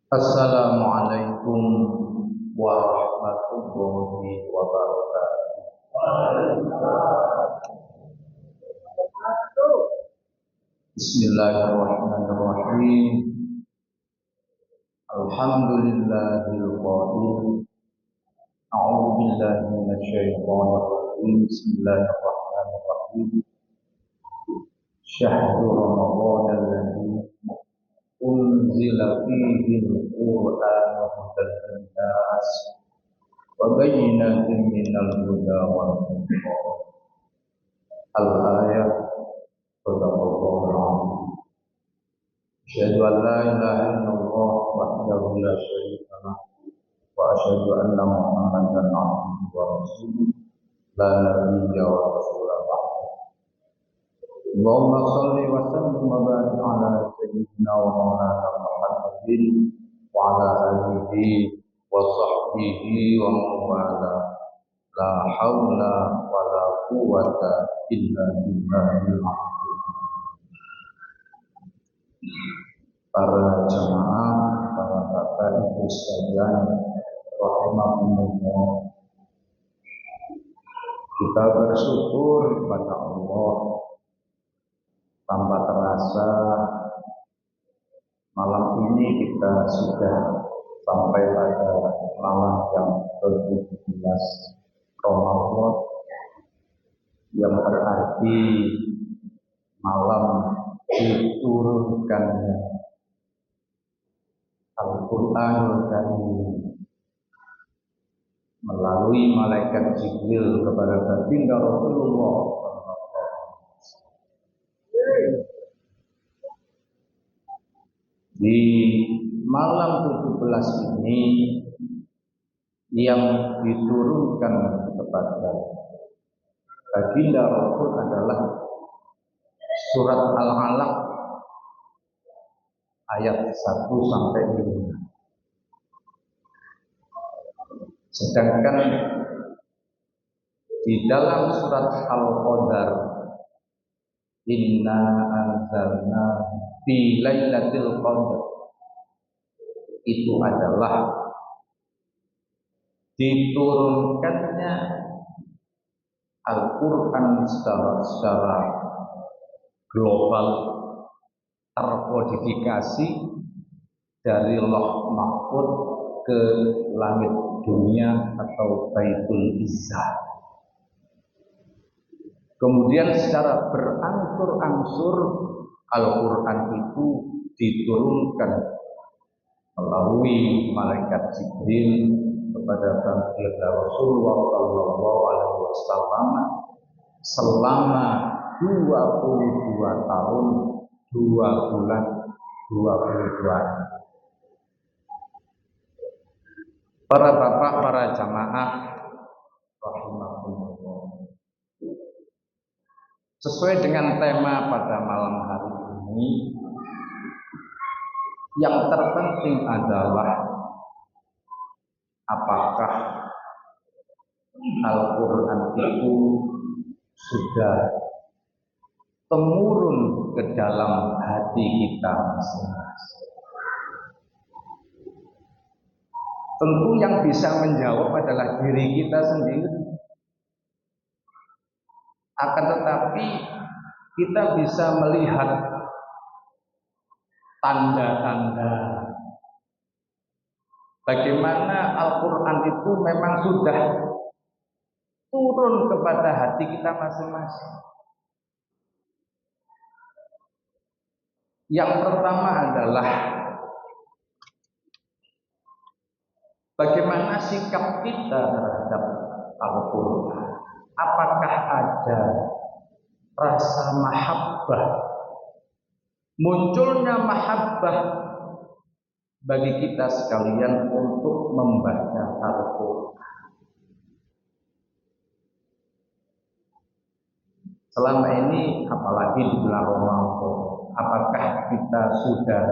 Assalamualaikum warahmatullahi wabarakatuh. Bismillahirrahmanirrahim. Alhamdulillahil qail. A'udzu billahi minasyaitonir rajim. Bismillahirrahmanirrahim. Syahrul Ramadan alladzi unzila fihi al-Qur'an hudan lin-nas wa bayyinatin minal huda wal furqan. Al-ayat Sadaqallahul Azim. Asyhadu an la ilaha illallah wahdahu la syarika lah wa asyhadu anna Muhammadan abduhu wa rasuluh la nabiyya wa rasulah ba'da. Allahumma shalli wa sallim wa barik ala sayyidina wa maulana Muhammadin wa ala alihi wa sahbihi wa man wala. La haula wa la quwwata illa billahil azim. Para jamaah, para bapak ibu sekalian, rahimakumullah. Kita bersyukur kepada Allah. Tanpa terasa malam ini kita sudah sampai pada malam yang ke-17 Ramadan, yang berarti malam diturunkannya Al-Qur'anul Karim melalui malaikat Jibril kepada baginda Rasulullah. Di malam 17 ini yang diturunkan kepada baginda Rasul adalah surat Al-Alaq ayat 1 sampai 5. Sedangkan di dalam surat Al-Qadar, inna anzalna fi lailatul qadar, itu adalah diturunkannya Al-Quran secara global, terkodifikasi dari Lauh Mahfuz ke langit dunia atau Baitul Izzah. Kemudian secara berangsur-angsur Al-Quran itu diturunkan melalui malaikat Jibril kepada baginda Rasulullah Sallallahu Alaihi Wasallam selama 22 tahun 2 bulan 22 hari. Para bapak, para jamaah rahimahumullah. Sesuai dengan tema pada malam hari ini, yang terpenting adalah apakah Al-Quran itu sudah temurun ke dalam hati kita masing-masing. Tentu yang bisa menjawab adalah diri kita sendiri. Akan tetapi kita bisa melihat tanda-tanda bagaimana Al-Quran itu memang sudah turun kepada hati kita masing-masing. Yang pertama adalah bagaimana sikap kita terhadap Al-Quran. Apakah ada rasa mahabbah, munculnya mahabbah bagi kita sekalian untuk membaca Al-Quran. Selama ini, apalagi di bulan Ramadan, apakah kita sudah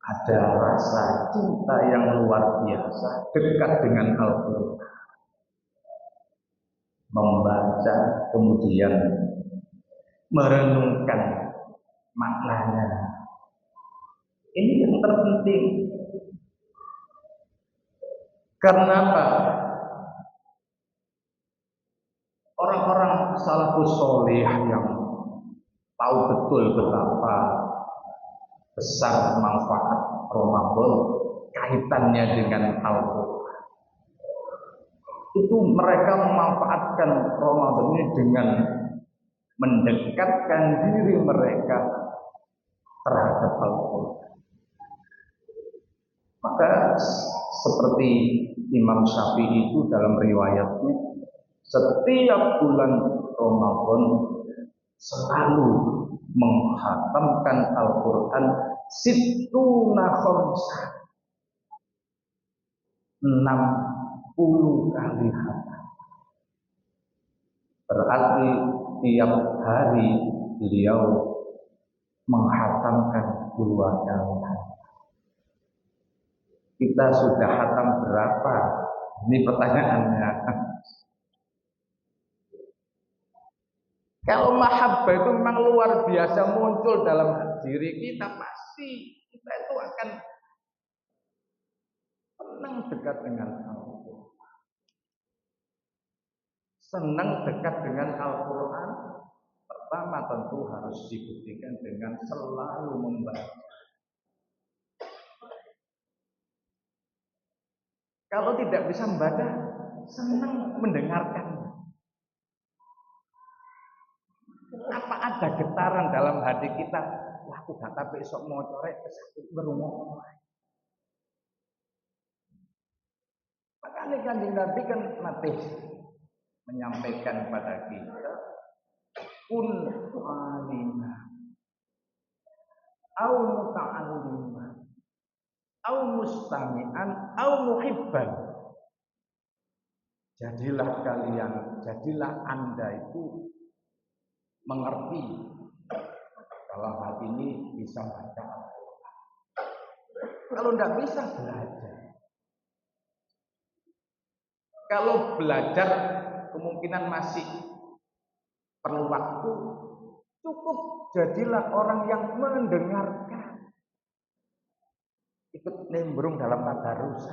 ada rasa cinta yang luar biasa dekat dengan Al-Quran, membaca kemudian merenungkan maknanya? Ini yang terpenting. Karena apa? Orang-orang salafus soleh yang tahu betul betapa besar manfaat Ramadan kaitannya dengan Al-Quran, itu mereka memanfaatkan Ramadan ini dengan mendekatkan diri mereka terhadap Al-Quran. Maka seperti Imam Syafi'i itu dalam riwayatnya, setiap bulan Ramadan selalu menghatamkan Al-Quran situna khamsah, 60 kali hatam. Berarti tiap hari beliau menghatamkan 2 kali hatam. Kita sudah hatam berapa? Ini pertanyaannya. Kalau mahabbah itu memang luar biasa muncul dalam diri kita, pasti kita itu akan senang dekat dengan Al-Quran. Senang dekat dengan Al-Quran, pertama tentu harus dibuktikan dengan selalu membaca. Kalau tidak bisa membaca, senang mendengarkan. Apa ada getaran dalam hati kita? Wah, aku gak tapi esok mau corek, aku ngerungok. Makanya Kanjeng Nabi kan latih menyampaikan kepada kita, kun alimah, au muta'allimah, au mustami'an, au muhibban. Jadilah Anda itu mengerti dalam hati ini, bisa baca Al-Quran. Kalau tidak bisa, belajar. Kalau belajar kemungkinan masih perlu waktu, cukup jadilah orang yang mendengarkan, ikut nimbrung dalam tadarus.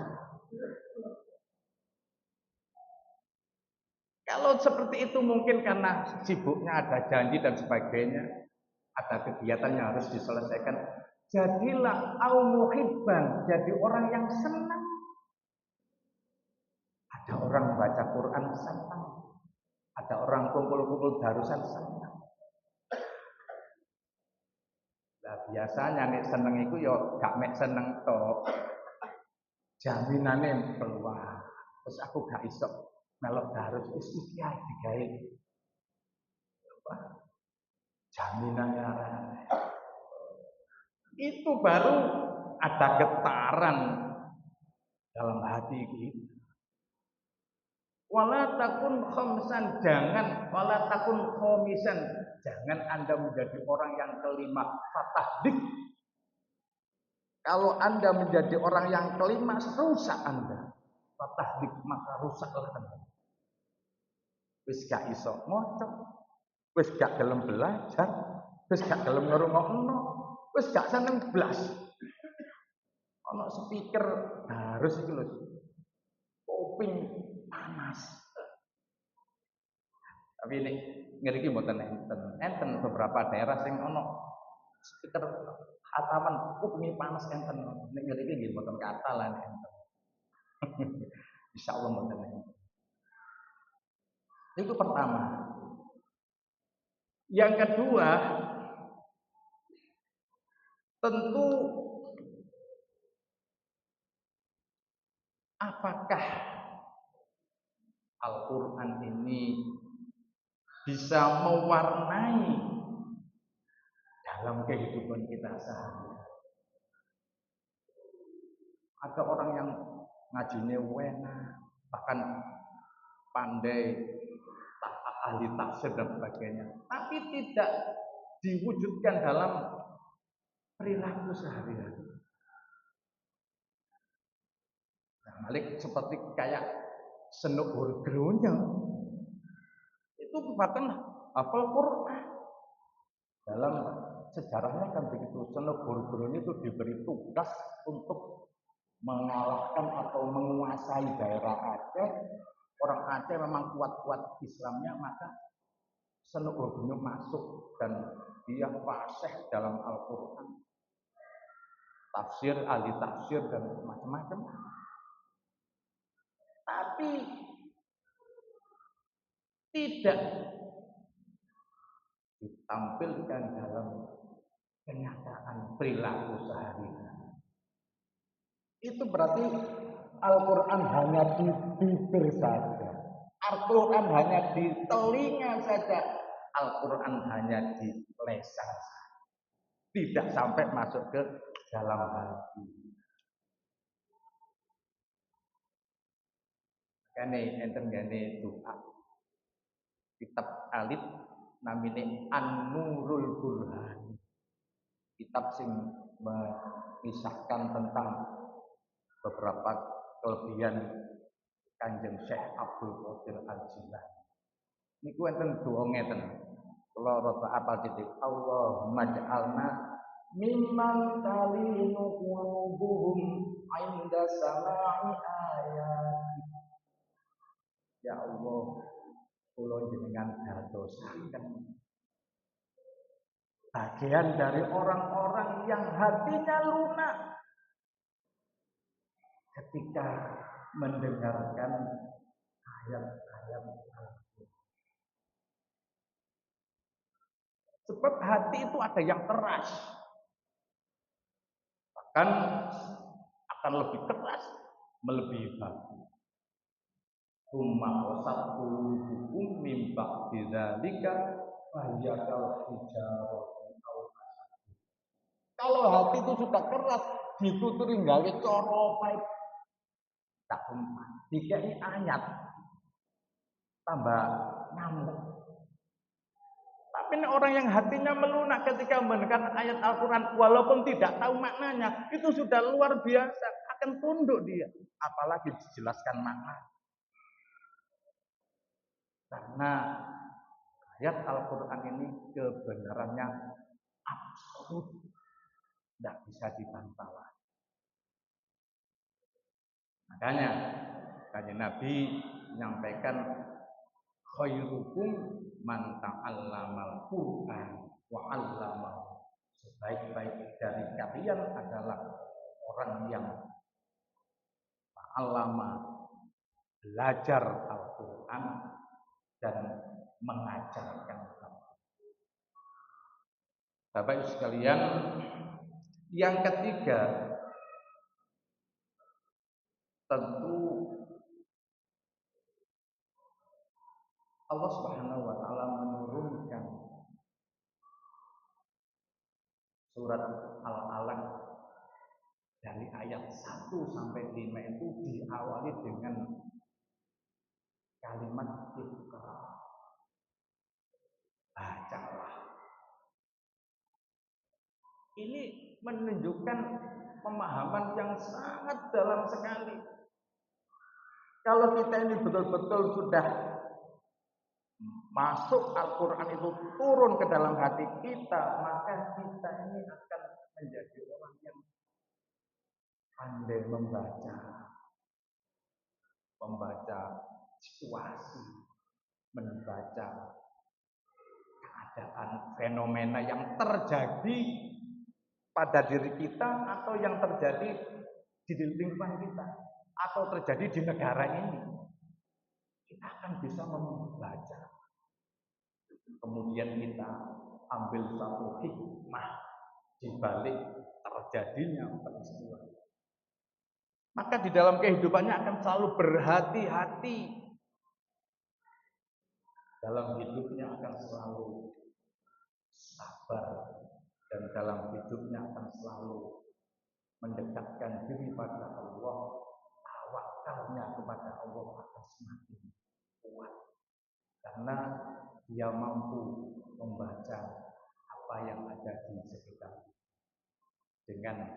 Kalau seperti itu mungkin karena sibuknya ada janji dan sebagainya, ada kegiatan yang harus diselesaikan. Jadilah al-muhibban, jadi orang yang senang. Ada orang baca Quran senang, ada orang kumpul-kumpul darusan senang. Nah, biasanya nek seneng iku ya gak mek seneng tok. Jaminane peluang. Terus aku gak iso melok darus wis iki ae digawe. Jaminannya itu baru ada getaran dalam hati kita. Wala takun khamsan, wala takun khomisan, jangan Anda menjadi orang yang kelima. Fatahdik. Kalau Anda menjadi orang yang kelima, rusak Anda. Fatahdik, maka rusaklah Anda. Wis gak iso maca, wis gak gelem belajar, wis gak gelem ngrungokno, wis gak seneng blas. Ono speaker harus iki lho. Kuping panas. Tapi ini ngeriki mboten enten beberapa daerah sing ono speaker hataman kuping panas enten. Nek ngeriki nggih mboten kathah lan enten. Insyaallah mboten enten. Itu pertama. Yang kedua, tentu apakah Al-Quran ini bisa mewarnai dalam kehidupan kita sehari-hari? Ada orang yang ngajine wena, bahkan pandai ahli tafsir dan sebagainya, tapi tidak diwujudkan dalam perilaku sehari-hari. Nah, Malik seperti kayak senuk hurgronya itu bahkan hafal Quran dalam sejarahnya kan begitu. Senegoro itu diberi tugas untuk mengalahkan atau menguasai daerah Aceh. Orang Aceh memang kuat-kuat Islamnya, maka Senegoro masuk dan dia fasih dalam Al-Quran, tafsir, ahli tafsir dan macam-macam. Tapi tidak ditampilkan dalam kenyataan perilaku sehari-hari. Itu berarti Al-Quran hanya di bibir saja, Al-Quran hanya di telinga saja, Al-Quran hanya di lesan, tidak sampai masuk ke dalam hati. Kene enten gane doa kitab alif namine An-Nurul Burhan, kitab sing mengisahkan tentang beberapa kelebihan Kanjeng Syekh Abdul Qadir Al-Jilani. Niku enten doa ngeten. Kula rada apal titik. Allahumma ja'alna mimman talinu qulubuhum 'inda sama'i ayat. Ya Allah, kula jenengan dadosaken bagian dari orang-orang yang hatinya lunak ketika mendengarkan ayat-ayat Al-Quran. Sebab hati itu ada yang keras, bahkan akan lebih keras melebihi batu. Rumah wasat qulubuhum min ba'di dzalika fahyakal hijarah. Kalau hati itu sudah keras, dituturi gawe cara pae tak umpan. Dikai ayat tambah ngamuk. Tapi orang yang hatinya melunak ketika mendengar ayat Al-Quran, walaupun tidak tahu maknanya, itu sudah luar biasa, akan tunduk dia. Apalagi dijelaskan makna. Karena ayat Al-Quran ini kebenarannya absolut, tidak bisa dibantah. Makanya Kanjeng Nabi menyampaikan khairukum man ta'allamal Qur'an wa 'allamahu. Sebaik-baik dari kalian adalah orang yang ta'allama, belajar Al-Qur'an dan mengajarkan Al-Qur'an. Bapak Ibu sekalian, yang ketiga tentu Allah Subhanahu wa taala menurunkan surat Al-Alaq dari ayat 1 sampai 5 itu diawali dengan kalimat Iqra. Bacalah. Ini menunjukkan pemahaman yang sangat dalam sekali. Kalau kita ini betul-betul sudah masuk Al-Quran itu turun ke dalam hati kita, maka kita ini akan menjadi orang yang pandai membaca situasi, membaca keadaan fenomena yang terjadi pada diri kita atau yang terjadi di lingkungan kita atau terjadi di negara ini. Kita akan bisa membaca. Kemudian kita ambil satu hikmah di balik terjadinya peristiwa. Maka di dalam kehidupannya akan selalu berhati-hati. Dalam hidupnya akan selalu sabar dan dalam hidupnya akan selalu mendekatkan diri pada Allah. Tawakalnya kepada Allah akan semakin kuat karena dia mampu membaca apa yang ada di sekitar dengan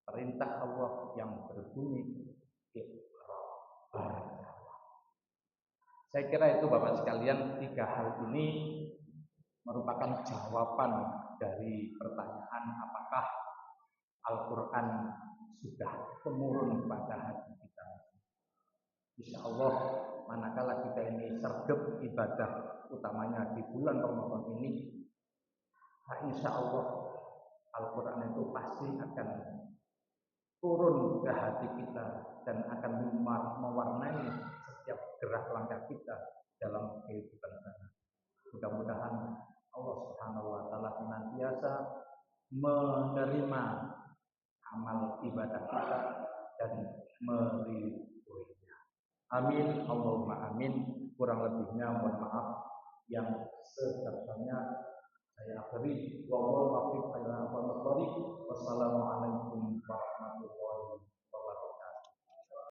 perintah Allah yang berbunyi Iqra. Saya kira itu Bapak sekalian, tiga hal ini merupakan jawaban dari pertanyaan apakah Al-Quran sudah temurun pada hati kita. Insya Allah manakala kita ini sergap ibadah utamanya di bulan Ramadan ini, insya Allah Al-Quran itu pasti akan turun ke hati kita dan akan mewarnai setiap gerak langkah kita dalam kehidupan kita. Mudah-mudahan Allah Subhanahu wa taala senantiasa menerima amal ibadah kita dan meridhoinya. Amin, Allahumma amin. Kurang lebihnya mohon maaf yang sebesar-besarnya saya akhiri. Wassalamualaikum warahmatullahi wabarakatuh.